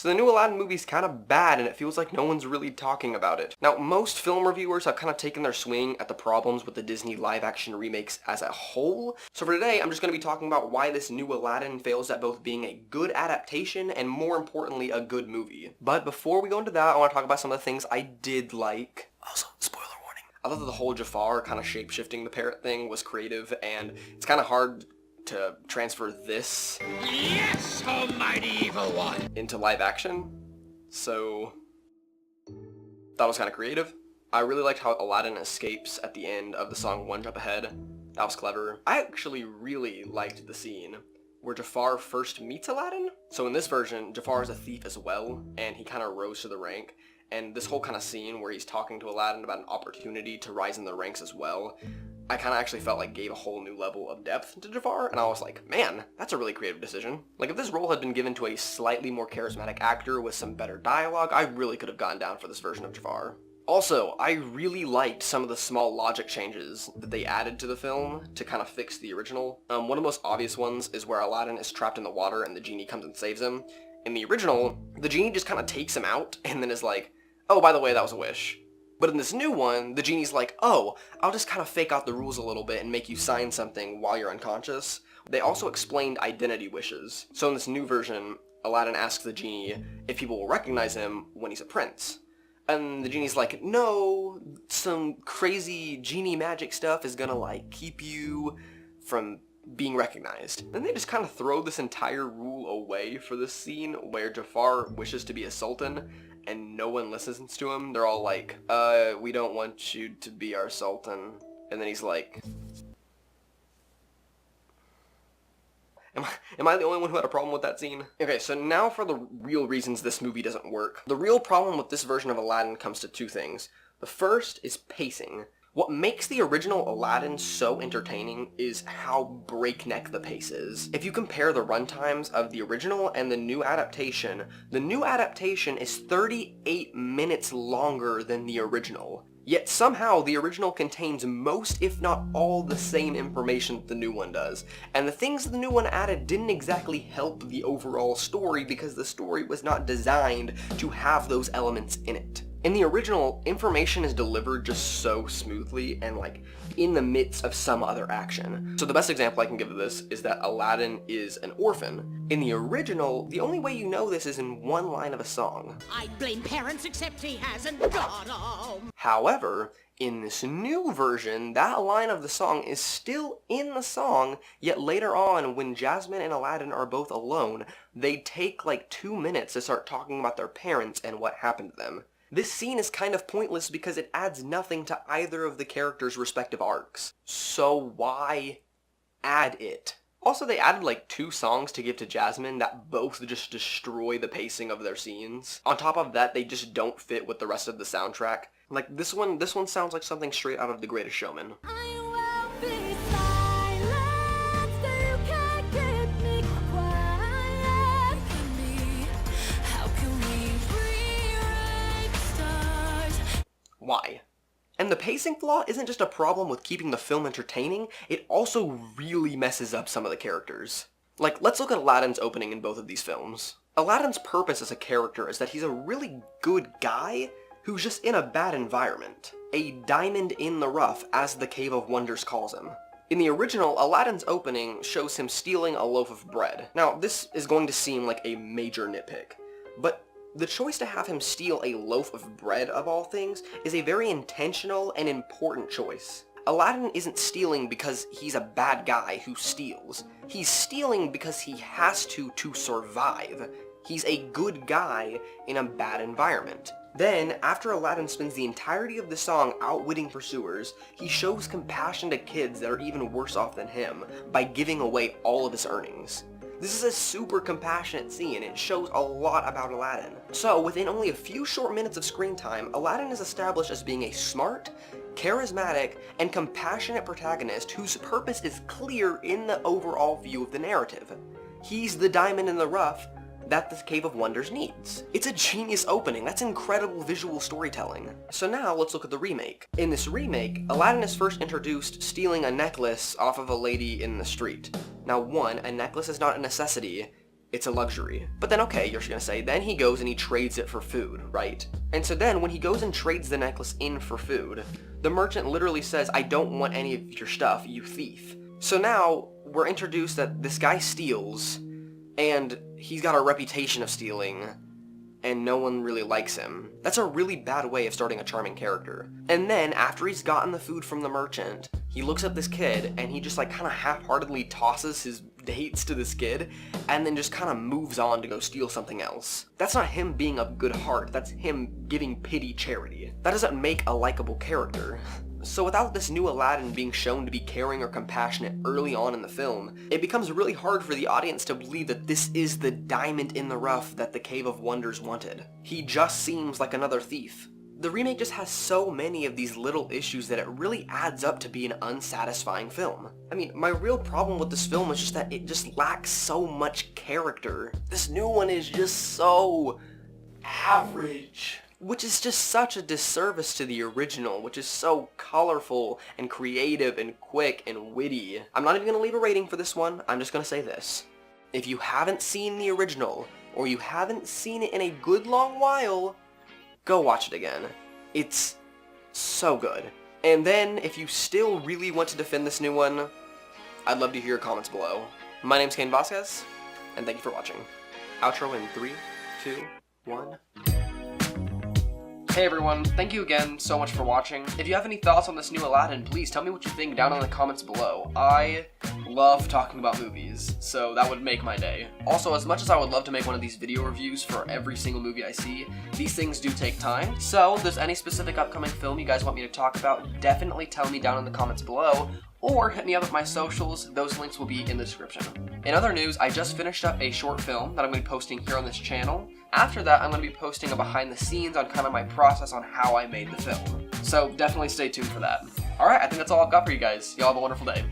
So the new Aladdin movie's kind of bad, and it feels like no one's really talking about it. Now, most film reviewers have kind of taken their swing at the problems with the Disney live-action remakes as a whole. So for today, I'm just going to be talking about why this new Aladdin fails at both being a good adaptation and, more importantly, a good movie. But before we go into that, I want to talk about some of the things I did like. Also, spoiler warning. I thought that the whole Jafar kind of shape-shifting the parrot thing was creative, and it's kind of hard to transfer this, yes, almighty evil one, into live action, so that was kind of creative. I really liked how Aladdin escapes at the end of the song One Jump Ahead. That was clever. I actually really liked the scene where Jafar first meets Aladdin. So in this version, Jafar is a thief as well, and he kind of rose to the rank. And this whole kind of scene where he's talking to Aladdin about an opportunity to rise in the ranks as well, I kind of actually felt like gave a whole new level of depth to Jafar, and I was like, man, that's a really creative decision. Like, if this role had been given to a slightly more charismatic actor with some better dialogue, I really could have gone down for this version of Jafar. Also, I really liked some of the small logic changes that they added to the film to kind of fix the original. One of the most obvious ones is where Aladdin is trapped in the water and the genie comes and saves him. In the original, the genie just kind of takes him out and then is like, oh, by the way, that was a wish. But in this new one, the genie's like, oh, I'll just kind of fake out the rules a little bit and make you sign something while you're unconscious. They also explained identity wishes. So in this new version, Aladdin asks the genie if people will recognize him when he's a prince. And the genie's like, no, some crazy genie magic stuff is gonna like keep you from being recognized. Then they just kind of throw this entire rule away for this scene where Jafar wishes to be a sultan and no one listens to him. They're all like, we don't want you to be our sultan. And then he's like, Am I the only one who had a problem with that scene? Okay, so now for the real reasons this movie doesn't work. The real problem with this version of Aladdin comes to two things. The first is pacing. What makes the original Aladdin so entertaining is how breakneck the pace is. If you compare the runtimes of the original and the new adaptation is 38 minutes longer than the original. Yet somehow the original contains most, if not all, the same information that the new one does. And the things the new one added didn't exactly help the overall story because the story was not designed to have those elements in it. In the original, information is delivered just so smoothly and like in the midst of some other action. So the best example I can give of this is that Aladdin is an orphan. In the original, the only way you know this is in one line of a song. I blame parents except he hasn't got 'em. However, in this new version, that line of the song is still in the song, yet later on, when Jasmine and Aladdin are both alone, they take like 2 minutes to start talking about their parents and what happened to them. This scene is kind of pointless because it adds nothing to either of the characters' respective arcs. So why add it? Also, they added like 2 songs to give to Jasmine that both just destroy the pacing of their scenes. On top of that, they just don't fit with the rest of the soundtrack. Like this one sounds like something straight out of The Greatest Showman. Why? And the pacing flaw isn't just a problem with keeping the film entertaining, it also really messes up some of the characters. Like, let's look at Aladdin's opening in both of these films. Aladdin's purpose as a character is that he's a really good guy who's just in a bad environment. A diamond in the rough, as the Cave of Wonders calls him. In the original, Aladdin's opening shows him stealing a loaf of bread. Now, this is going to seem like a major nitpick, but the choice to have him steal a loaf of bread, of all things, is a very intentional and important choice. Aladdin isn't stealing because he's a bad guy who steals. He's stealing because he has to survive. He's a good guy in a bad environment. Then, after Aladdin spends the entirety of the song outwitting pursuers, he shows compassion to kids that are even worse off than him by giving away all of his earnings. This is a super compassionate scene, and it shows a lot about Aladdin. So, within only a few short minutes of screen time, Aladdin is established as being a smart, charismatic, and compassionate protagonist whose purpose is clear in the overall view of the narrative. He's the diamond in the rough that the Cave of Wonders needs. It's a genius opening. That's incredible visual storytelling. So now let's look at the remake. In this remake, Aladdin is first introduced stealing a necklace off of a lady in the street. Now, one, a necklace is not a necessity, It's a luxury. But then, okay, you're gonna say, then he goes and he trades it for food, right? And so then, when he goes and trades the necklace in for food, the merchant literally says, I don't want any of your stuff, you thief. So now, we're introduced that this guy steals, and he's got a reputation of stealing, and no one really likes him. That's a really bad way of starting a charming character. And then, after he's gotten the food from the merchant, he looks at this kid, and he just like kind of half-heartedly tosses his dates to this kid, and then just kind of moves on to go steal something else. That's not him being of good heart, that's him giving pity charity. That doesn't make a likable character. So without this new Aladdin being shown to be caring or compassionate early on in the film, it becomes really hard for the audience to believe that this is the diamond in the rough that the Cave of Wonders wanted. He just seems like another thief. The remake just has so many of these little issues that it really adds up to be an unsatisfying film. I mean, my real problem with this film is just that it just lacks so much character. This new one is just so average. Which is just such a disservice to the original, which is so colorful and creative and quick and witty. I'm not even going to leave a rating for this one, I'm just going to say this. If you haven't seen the original, or you haven't seen it in a good long while, go watch it again. It's so good. And then, if you still really want to defend this new one, I'd love to hear your comments below. My name's Kane Vasquez, and thank you for watching. Outro in 3, 2, 1... Hey everyone, thank you again so much for watching. If you have any thoughts on this new Aladdin, please tell me what you think down in the comments below. I love talking about movies, so that would make my day. Also, as much as I would love to make one of these video reviews for every single movie I see, these things do take time. So, if there's any specific upcoming film you guys want me to talk about, definitely tell me down in the comments below, or hit me up at my socials, those links will be in the description. In other news, I just finished up a short film that I'm going to be posting here on this channel. After that, I'm going to be posting a behind the scenes on kind of my process on how I made the film. So definitely stay tuned for that. Alright, I think that's all I've got for you guys. Y'all have a wonderful day.